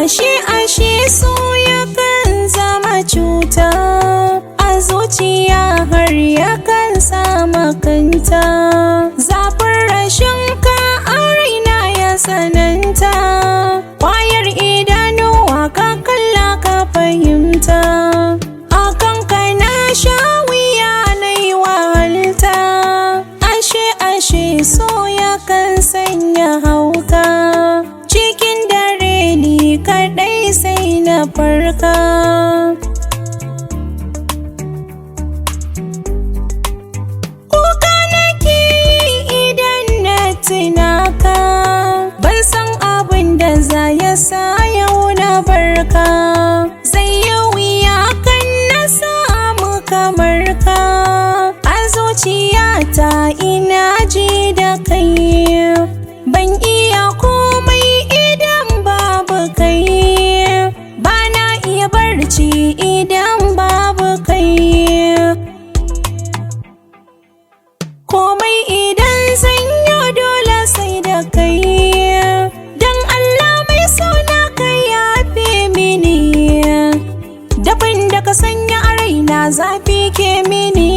ashe so yakan zama cuta a zuciya har yakan sa makanta. Zafin rashin ka a raina ya tsananta, ƙwayar idanuwa ka kalla ka fahimta. Akan ka na sha wuya na yi wahalta, ashe so yakan sanya hauka. Cikin dare ni kaɗai sai na farka. Kuka nake idan na tunaka, ban san abin da za ya sa yau na barka. Zai yi wuya kan na samu kamar ka, a zuciyata ina ji da kai. Ban iya komai idan babu kai, bana iya barci idan babu kai. Komai idan zan yi dole sai da kai, don Allah mai sona ka yafe mini. Dafin da ka sanya a raina zafi ke mini,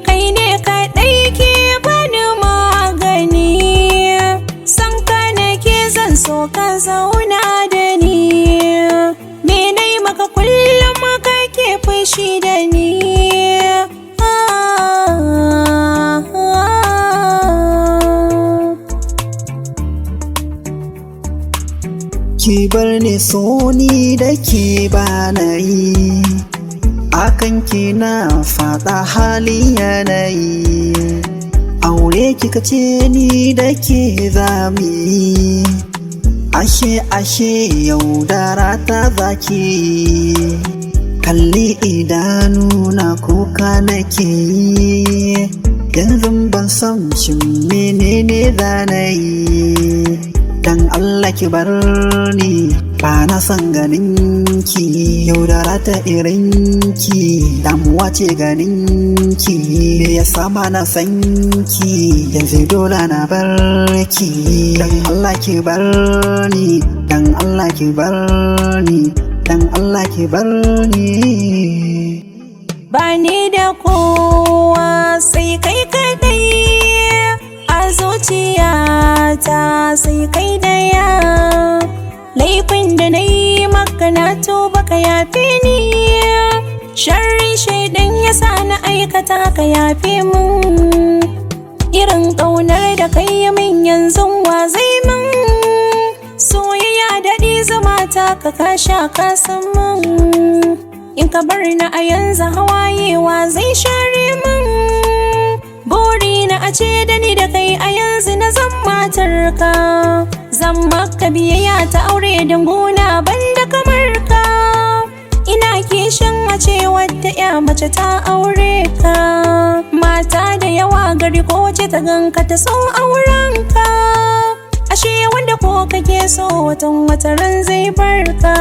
kai ne kaɗai ke bani magani. San ka nake zan so ka zauna da ni, me nai maka kullum kake fushi da ni. Ki bar ni so ni da ke bana yi, akan ki na faɗa hali yanayi. Aure kika ce ni da ke zami, ashe yaudara ta zaki. Kalli idanuna kuka nake yi, yanzu ban san shin menene zanayi. Dan Allah ki bar ni, ba na san ganin ki. Yaudara ta irin ki, damuwa ce ganin ki. Me yasa ba na san ki, yanzu dole na bar ki. Dan Allah ki bar ni, dan Allah ki bar ni, dan Allah ki bar ni. Bani da kowa sai kai kadai, a zuciyata sai kai daya. Laifin da na yi maka na tuba ka yafe ni, sharrin shaidan ya sa na aikata ka yafe mun. Irin ƙaunar da kai min yanzu wa zai min, soyayya daɗi zama ta ka kasha ka san mun. In ka bar ni a yanzu hawayewa zai share min, buri na a ce da ni da kai a yanzu na zan matarka. Zan maka biyayya ta aure danguna banda kamar ka, ina kishin a ce wadda ya mace ta aure ka. Mata da yawa gari ko ce ta ganka ta so aurenka, ashe wanda ko kake so watan wataran zai barka.